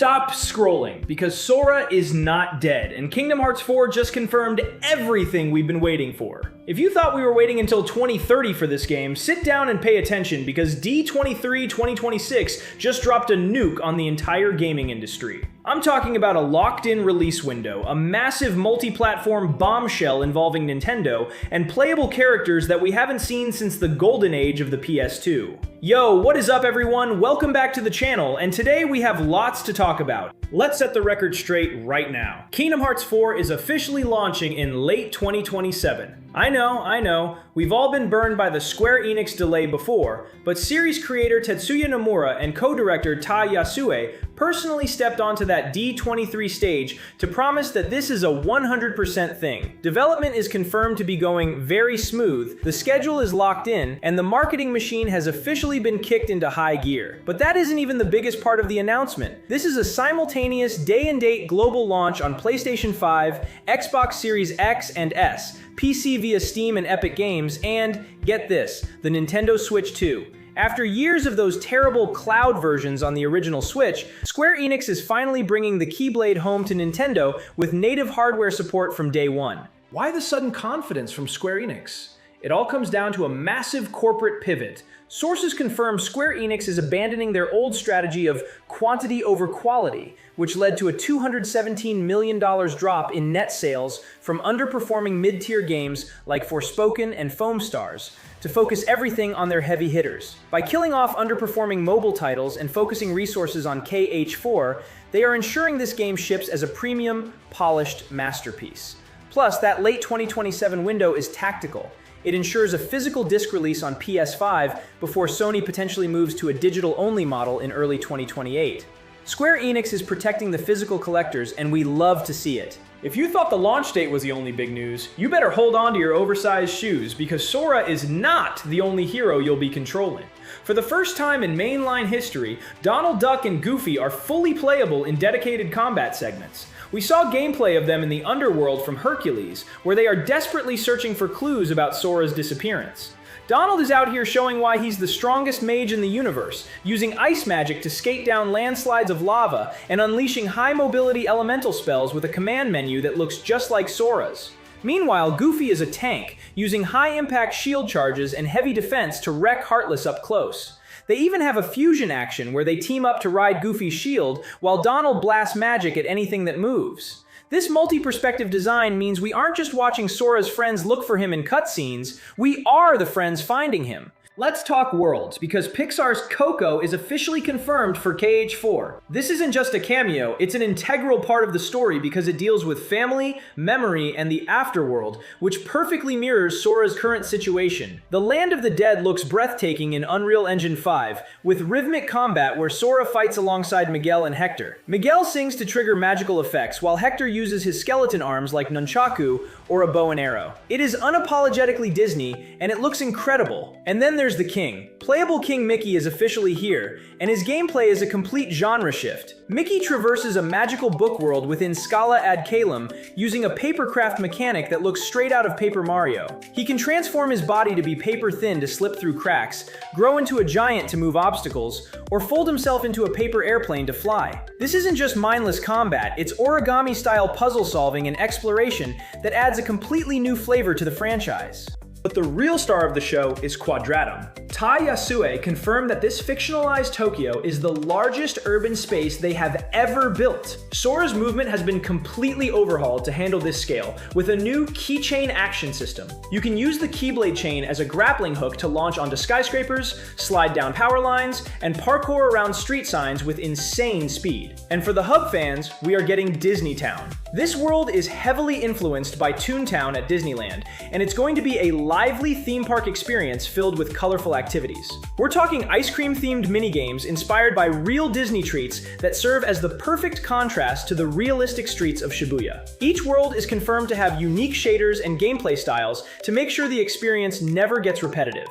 Stop scrolling, because Sora is not dead, and Kingdom Hearts 4 just confirmed everything we've been waiting for. If you thought we were waiting until 2030 for this game, sit down and pay attention, because D23 2026 just dropped a nuke on the entire gaming industry. I'm talking about a locked-in release window, a massive multi-platform bombshell involving Nintendo, and playable characters that we haven't seen since the golden age of the PS2. Yo, what is up everyone? Welcome back to the channel, and today we have lots to talk about. Let's set the record straight right now. Kingdom Hearts 4 is officially launching in late 2027. I know, we've all been burned by the Square Enix delay before, but series creator Tetsuya Nomura and co-director Tai Yasue personally stepped onto that D23 stage to promise that this is a 100% thing. Development is confirmed to be going very smooth, the schedule is locked in, and the marketing machine has officially been kicked into high gear. But that isn't even the biggest part of the announcement. This is a simultaneous day-and-date global launch on PlayStation 5, Xbox Series X and S, PC via Steam and Epic Games, and, get this, the Nintendo Switch 2. After years of those terrible cloud versions on the original Switch, Square Enix is finally bringing the Keyblade home to Nintendo with native hardware support from day one. Why the sudden confidence from Square Enix? It all comes down to a massive corporate pivot. Sources confirm Square Enix is abandoning their old strategy of quantity over quality, which led to a $217 million drop in net sales from underperforming mid-tier games like Forspoken and Foam Stars, to focus everything on their heavy hitters. By killing off underperforming mobile titles and focusing resources on KH4, they are ensuring this game ships as a premium, polished masterpiece. Plus, that late 2027 window is tactical. It ensures a physical disc release on PS5 before Sony potentially moves to a digital-only model in early 2028. Square Enix is protecting the physical collectors, and we love to see it. If you thought the launch date was the only big news, you better hold on to your oversized shoes, because Sora is not the only hero you'll be controlling. For the first time in mainline history, Donald Duck and Goofy are fully playable in dedicated combat segments. We saw gameplay of them in the underworld from Hercules, where they are desperately searching for clues about Sora's disappearance. Donald is out here showing why he's the strongest mage in the universe, using ice magic to skate down landslides of lava and unleashing high-mobility elemental spells with a command menu that looks just like Sora's. Meanwhile, Goofy is a tank, using high-impact shield charges and heavy defense to wreck Heartless up close. They even have a fusion action where they team up to ride Goofy's shield, while Donald blasts magic at anything that moves. This multi-perspective design means we aren't just watching Sora's friends look for him in cutscenes, we are the friends finding him. Let's talk worlds, because Pixar's Coco is officially confirmed for KH4. This isn't just a cameo, it's an integral part of the story because it deals with family, memory, and the afterworld, which perfectly mirrors Sora's current situation. The Land of the Dead looks breathtaking in Unreal Engine 5, with rhythmic combat where Sora fights alongside Miguel and Hector. Miguel sings to trigger magical effects, while Hector uses his skeleton arms like nunchaku or a bow and arrow. It is unapologetically Disney, and it looks incredible. And then there's the King. Playable King Mickey is officially here, and his gameplay is a complete genre shift. Mickey traverses a magical book world within Scala ad Caelum using a papercraft mechanic that looks straight out of Paper Mario. He can transform his body to be paper thin to slip through cracks, grow into a giant to move obstacles, or fold himself into a paper airplane to fly. This isn't just mindless combat, it's origami-style puzzle solving and exploration that adds a completely new flavor to the franchise. But the real star of the show is Quadratum. Tai Yasue confirmed that this fictionalized Tokyo is the largest urban space they have ever built. Sora's movement has been completely overhauled to handle this scale, with a new Keychain action system. You can use the Keyblade chain as a grappling hook to launch onto skyscrapers, slide down power lines, and parkour around street signs with insane speed. And for the hub fans, we are getting Disney Town. This world is heavily influenced by Toontown at Disneyland, and it's going to be a lively theme park experience filled with colorful activities. We're talking ice cream themed minigames inspired by real Disney treats that serve as the perfect contrast to the realistic streets of Shibuya. Each world is confirmed to have unique shaders and gameplay styles to make sure the experience never gets repetitive.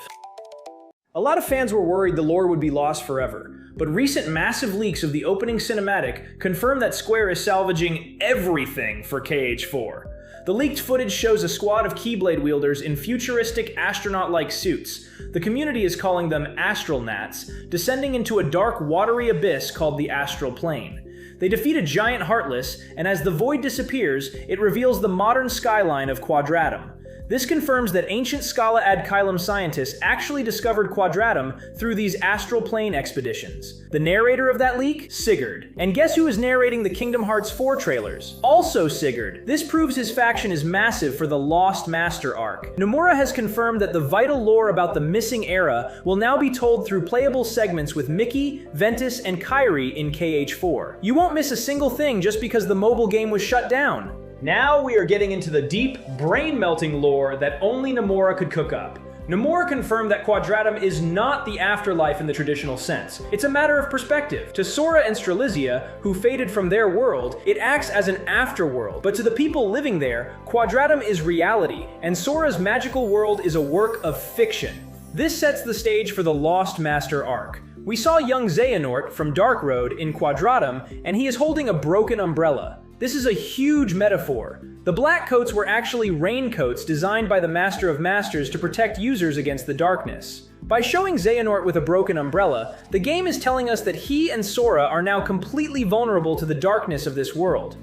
A lot of fans were worried the lore would be lost forever, but recent massive leaks of the opening cinematic confirm that Square is salvaging everything for KH4. The leaked footage shows a squad of Keyblade wielders in futuristic astronaut-like suits. The community is calling them Astralnats, descending into a dark, watery abyss called the Astral Plane. They defeat a giant Heartless, and as the void disappears, it reveals the modern skyline of Quadratum. This confirms that ancient Scala ad Caelum scientists actually discovered Quadratum through these astral plane expeditions. The narrator of that leak? Sigurd. And guess who is narrating the Kingdom Hearts 4 trailers? Also Sigurd. This proves his faction is massive for the Lost Master arc. Nomura has confirmed that the vital lore about the missing era will now be told through playable segments with Mickey, Ventus, and Kairi in KH4. You won't miss a single thing just because the mobile game was shut down. Now we are getting into the deep, brain-melting lore that only Nomura could cook up. Nomura confirmed that Quadratum is not the afterlife in the traditional sense. It's a matter of perspective. To Sora and Strelizia, who faded from their world, it acts as an afterworld. But to the people living there, Quadratum is reality, and Sora's magical world is a work of fiction. This sets the stage for the Lost Master arc. We saw young Xehanort from Dark Road in Quadratum, and he is holding a broken umbrella. This is a huge metaphor. The black coats were actually raincoats designed by the Master of Masters to protect users against the darkness. By showing Xehanort with a broken umbrella, the game is telling us that he and Sora are now completely vulnerable to the darkness of this world.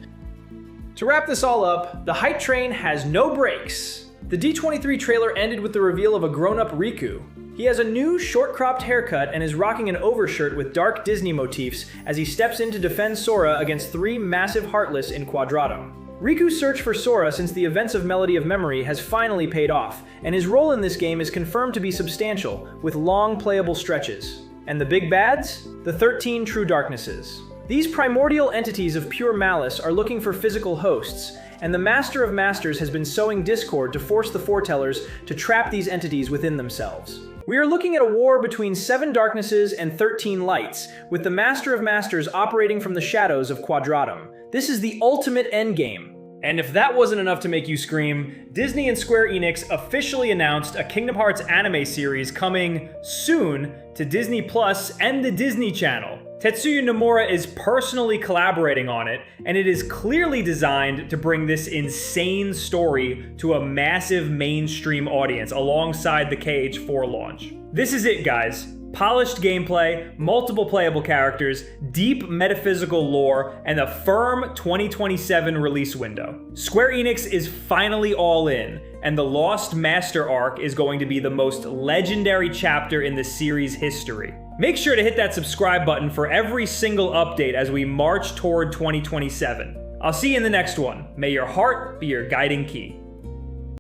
To wrap this all up, the hype train has no brakes. The D23 trailer ended with the reveal of a grown-up Riku. He has a new, short-cropped haircut and is rocking an overshirt with dark Disney motifs as he steps in to defend Sora against 3 massive Heartless in Quadratum. Riku's search for Sora since the events of Melody of Memory has finally paid off, and his role in this game is confirmed to be substantial, with long playable stretches. And the big bads? The 13 True Darknesses. These primordial entities of pure malice are looking for physical hosts, and the Master of Masters has been sowing discord to force the Foretellers to trap these entities within themselves. We are looking at a war between 7 darknesses and 13 lights, with the Master of Masters operating from the shadows of Quadratum. This is the ultimate endgame. And if that wasn't enough to make you scream, Disney and Square Enix officially announced a Kingdom Hearts anime series coming soon to Disney Plus and the Disney Channel. Tetsuya Nomura is personally collaborating on it, and it is clearly designed to bring this insane story to a massive mainstream audience alongside the KH4 launch. This is it, guys. Polished gameplay, multiple playable characters, deep metaphysical lore, and a firm 2027 release window. Square Enix is finally all in, and the Lost Master arc is going to be the most legendary chapter in the series' history. Make sure to hit that subscribe button for every single update as we march toward 2027. I'll see you in the next one. May your heart be your guiding key.